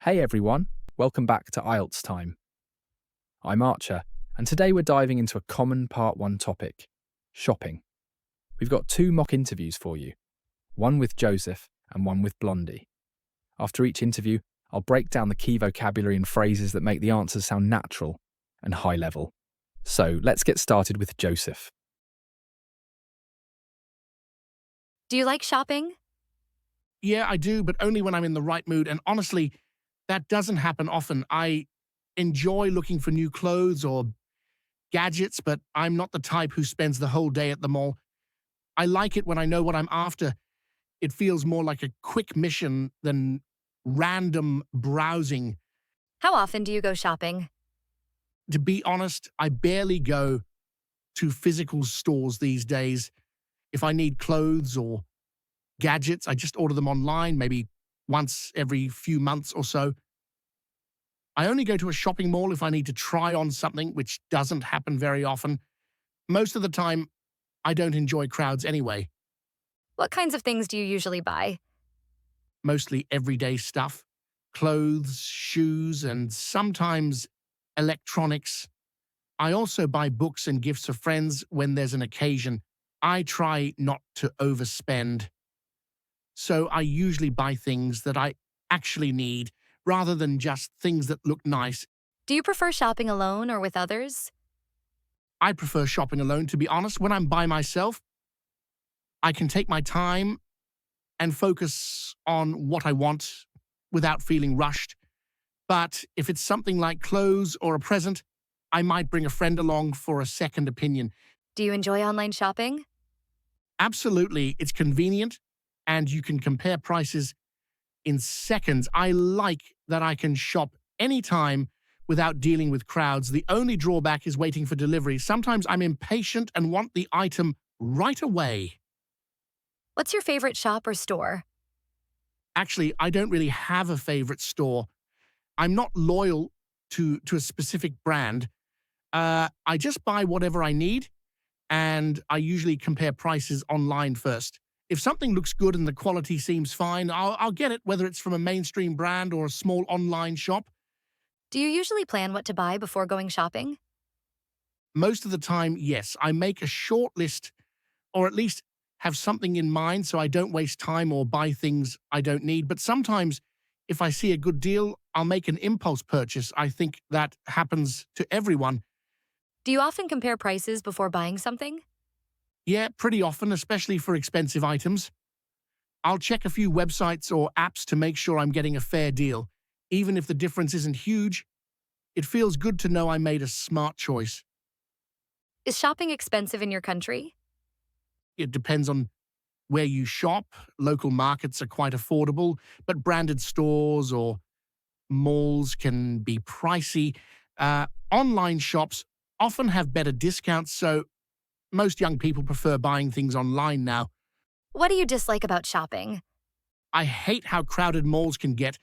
Hey everyone, welcome back to IELTS time. I'm Archer, and today we're diving into a common Part 1 topic, shopping. We've got two mock interviews for you, one with Joseph and one with Blondie. After each interview, I'll break down the key vocabulary and phrases that make the answers sound natural and high level. So let's get started with Joseph. Do you like shopping? Yeah, I do, but only when I'm in the right mood. And honestly, that doesn't happen often. I enjoy looking for new clothes or gadgets, but I'm not the type who spends the whole day at the mall. I like it when I know what I'm after. It feels more like a quick mission than random browsing. How often do you go shopping? To be honest, I barely go to physical stores these days. If I need clothes or gadgets, I just order them online, maybe once every few months or so. I only go to a shopping mall if I need to try on something, which doesn't happen very often. Most of the time, I don't enjoy crowds anyway. What kinds of things do you usually buy? Mostly everyday stuff, clothes, shoes, and sometimes electronics. I also buy books and gifts for friends when there's an occasion. I try not to overspend. So I usually buy things that I actually need rather than just things that look nice. Do you prefer shopping alone or with others? I prefer shopping alone, to be honest. When I'm by myself, I can take my time and focus on what I want without feeling rushed. But if it's something like clothes or a present, I might bring a friend along for a second opinion. Do you enjoy online shopping? Absolutely, it's convenient and you can compare prices in seconds. I like that I can shop anytime without dealing with crowds. The only drawback is waiting for delivery. Sometimes I'm impatient and want the item right away. What's your favorite shop or store? Actually, I don't really have a favorite store. I'm not loyal to a specific brand. I just buy whatever I need, and I usually compare prices online first. If something looks good and the quality seems fine, I'll get it, whether it's from a mainstream brand or a small online shop. Do you usually plan what to buy before going shopping? Most of the time, yes. I make a short list, or at least have something in mind so I don't waste time or buy things I don't need. But sometimes, if I see a good deal, I'll make an impulse purchase. I think that happens to everyone. Do you often compare prices before buying something? Yeah, pretty often, especially for expensive items. I'll check a few websites or apps to make sure I'm getting a fair deal. Even if the difference isn't huge, it feels good to know I made a smart choice. Is shopping expensive in your country? It depends on where you shop. Local markets are quite affordable, but branded stores or malls can be pricey. Online shops often have better discounts, so most young people prefer buying things online now. What do you dislike about shopping? I hate how crowded malls can get,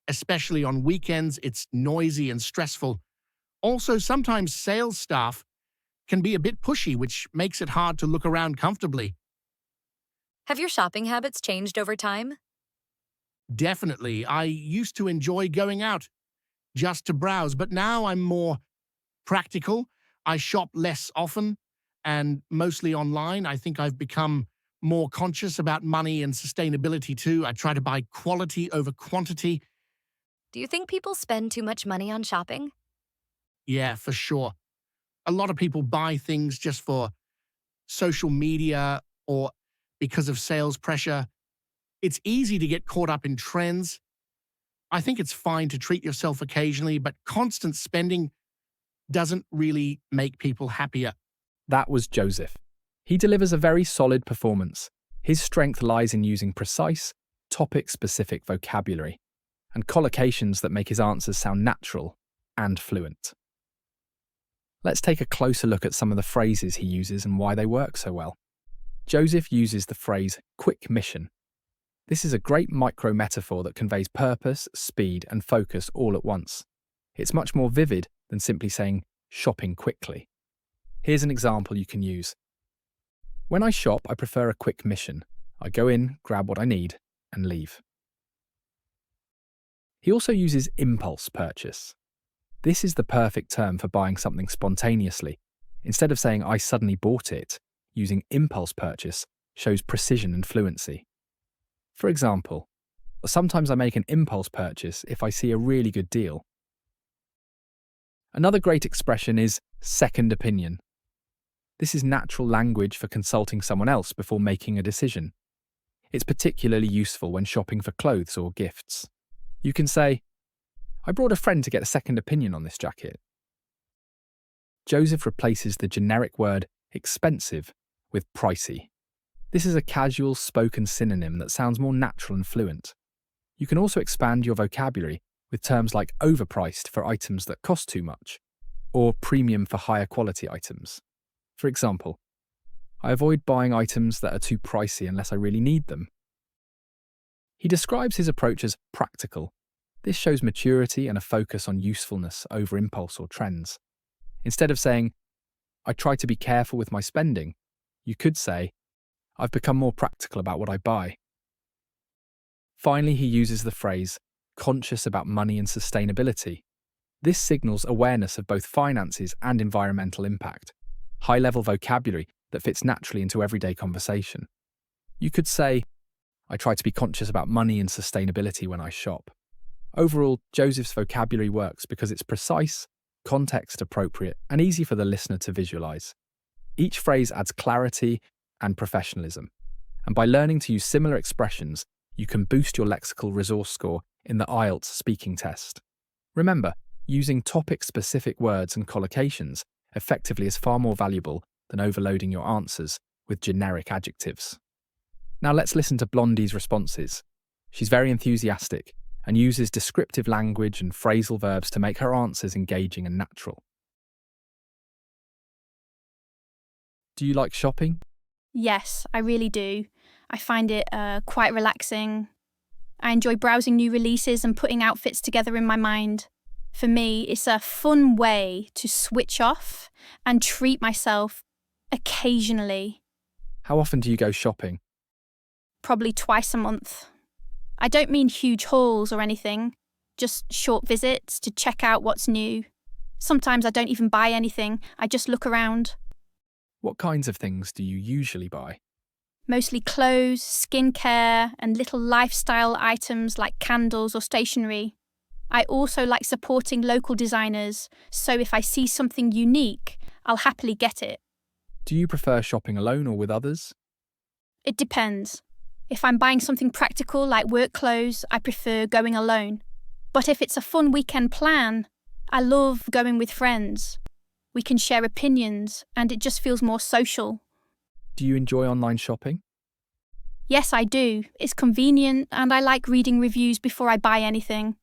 especially on weekends. It's noisy and stressful. Also, sometimes sales staff can be a bit pushy, which makes it hard to look around comfortably. Have your shopping habits changed over time? Definitely, I used to enjoy going out just to browse, but now I'm more practical. I shop less often and mostly online. I think I've become more conscious about money and sustainability too. I try to buy quality over quantity. Do you think people spend too much money on shopping? Yeah, for sure. A lot of people buy things just for social media or because of sales pressure. It's easy to get caught up in trends. I think it's fine to treat yourself occasionally, but constant spending doesn't really make people happier. That was Joseph. He delivers a very solid performance. His strength lies in using precise, topic-specific vocabulary and collocations that make his answers sound natural and fluent. Let's take a closer look at some of the phrases he uses and why they work so well. Joseph uses the phrase quick mission. This is a great micro-metaphor that conveys purpose, speed, and focus all at once. It's much more vivid than simply saying shopping quickly. Here's an example you can use. When I shop, I prefer a quick mission. I go in, grab what I need, and leave. He also uses impulse purchase. This is the perfect term for buying something spontaneously. Instead of saying, I suddenly bought it, using impulse purchase shows precision and fluency. For example, sometimes I make an impulse purchase if I see a really good deal. Another great expression is second opinion. This is natural language for consulting someone else before making a decision. It's particularly useful when shopping for clothes or gifts. You can say, I brought a friend to get a second opinion on this jacket. Joseph replaces the generic word expensive with pricey. This is a casual spoken synonym that sounds more natural and fluent. You can also expand your vocabulary with terms like overpriced for items that cost too much, or premium for higher quality items. For example, I avoid buying items that are too pricey unless I really need them. He describes his approach as practical. This shows maturity and a focus on usefulness over impulse or trends. Instead of saying, I try to be careful with my spending, you could say, I've become more practical about what I buy. Finally, he uses the phrase, conscious about money and sustainability. This signals awareness of both finances and environmental impact, high-level vocabulary that fits naturally into everyday conversation. You could say, I try to be conscious about money and sustainability when I shop. Overall, Joseph's vocabulary works because it's precise, context appropriate, and easy for the listener to visualize. Each phrase adds clarity and professionalism, and by learning to use similar expressions, you can boost your lexical resource score in the IELTS speaking test. Remember, using topic-specific words and collocations effectively is far more valuable than overloading your answers with generic adjectives. Now let's listen to Blondie's responses. She's very enthusiastic and uses descriptive language and phrasal verbs to make her answers engaging and natural. Do you like shopping? Yes, I really do. I find it quite relaxing. I enjoy browsing new releases and putting outfits together in my mind. For me, it's a fun way to switch off and treat myself occasionally. How often do you go shopping? Probably twice a month. I don't mean huge hauls or anything, just short visits to check out what's new. Sometimes I don't even buy anything, I just look around. What kinds of things do you usually buy? Mostly clothes, skincare, and little lifestyle items like candles or stationery. I also like supporting local designers, so if I see something unique, I'll happily get it. Do you prefer shopping alone or with others? It depends. If I'm buying something practical like work clothes, I prefer going alone. But if it's a fun weekend plan, I love going with friends. We can share opinions, and it just feels more social. Do you enjoy online shopping? Yes, I do. It's convenient, and I like reading reviews before I buy anything.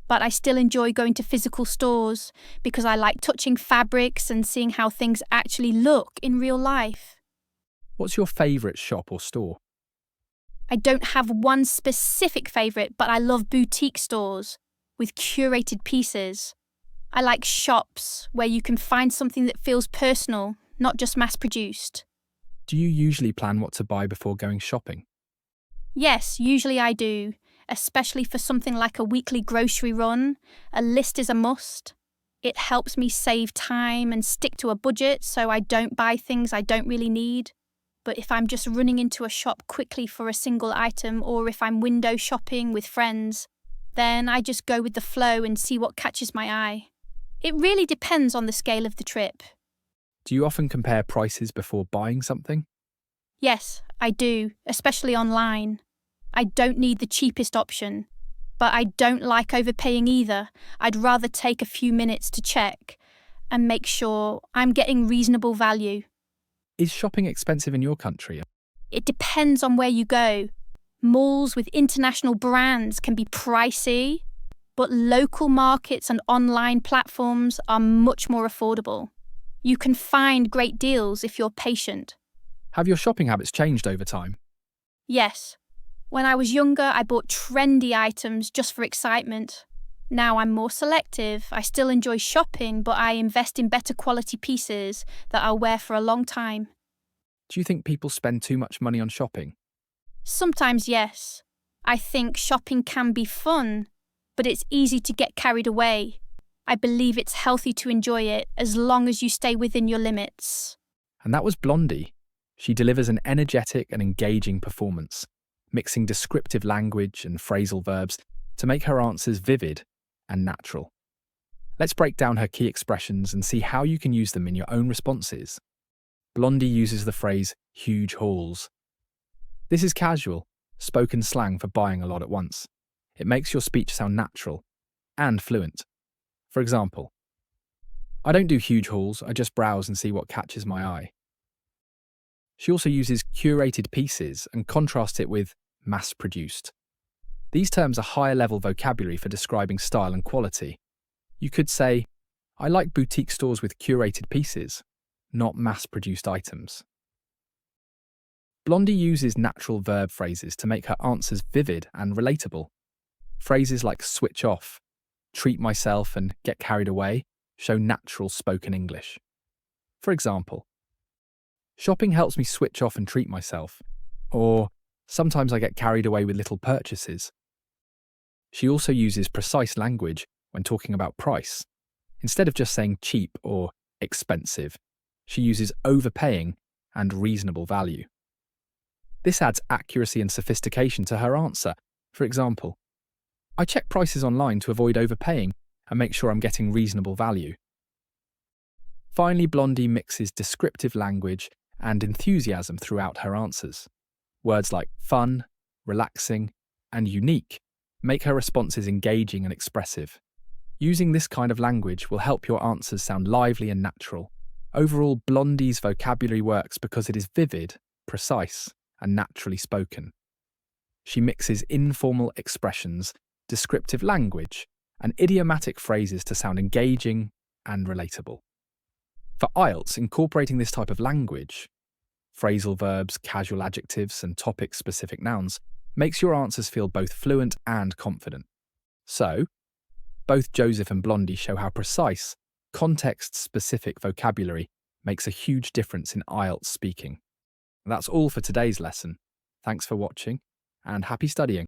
But I still enjoy going to physical stores because I like touching fabrics and seeing how things actually look in real life. What's your favourite shop or store? I don't have one specific favourite, but I love boutique stores with curated pieces. I like shops where you can find something that feels personal, not just mass-produced. Do you usually plan what to buy before going shopping? Yes, usually I do, especially for something like a weekly grocery run. A list is a must. It helps me save time and stick to a budget so I don't buy things I don't really need. But if I'm just running into a shop quickly for a single item, or if I'm window shopping with friends, then I just go with the flow and see what catches my eye. It really depends on the scale of the trip. Do you often compare prices before buying something? Yes, I do, especially online. I don't need the cheapest option, but I don't like overpaying either. I'd rather take a few minutes to check and make sure I'm getting reasonable value. Is shopping expensive in your country? It depends on where you go. Malls with international brands can be pricey, but local markets and online platforms are much more affordable. You can find great deals if you're patient. Have your shopping habits changed over time? Yes. When I was younger, I bought trendy items just for excitement. Now I'm more selective. I still enjoy shopping, but I invest in better quality pieces that I'll wear for a long time. Do you think people spend too much money on shopping? Sometimes, yes. I think shopping can be fun, but it's easy to get carried away. I believe it's healthy to enjoy it as long as you stay within your limits. And that was Blondie. She delivers an energetic and engaging performance, mixing descriptive language and phrasal verbs to make her answers vivid and natural. Let's break down her key expressions and see how you can use them in your own responses. Blondie uses the phrase huge hauls. This is casual, spoken slang for buying a lot at once. It makes your speech sound natural and fluent. For example, I don't do huge hauls, I just browse and see what catches my eye. She also uses curated pieces and contrasts it with mass-produced. These terms are higher-level vocabulary for describing style and quality. You could say, I like boutique stores with curated pieces, not mass-produced items. Blondie uses natural verb phrases to make her answers vivid and relatable. Phrases like switch off, treat myself, and get carried away show natural spoken English. For example, shopping helps me switch off and treat myself, or sometimes I get carried away with little purchases. She also uses precise language when talking about price. Instead of just saying cheap or expensive, she uses overpaying and reasonable value. This adds accuracy and sophistication to her answer. For example, I check prices online to avoid overpaying and make sure I'm getting reasonable value. Finally, Blondie mixes descriptive language and enthusiasm throughout her answers. Words like fun, relaxing, and unique make her responses engaging and expressive. Using this kind of language will help your answers sound lively and natural. Overall, Blondie's vocabulary works because it is vivid, precise, and naturally spoken. She mixes informal expressions, descriptive language, and idiomatic phrases to sound engaging and relatable. For IELTS, incorporating this type of language, phrasal verbs, casual adjectives, and topic-specific nouns, makes your answers feel both fluent and confident. So, both Joseph and Blondie show how precise, context-specific vocabulary makes a huge difference in IELTS speaking. That's all for today's lesson. Thanks for watching, and happy studying.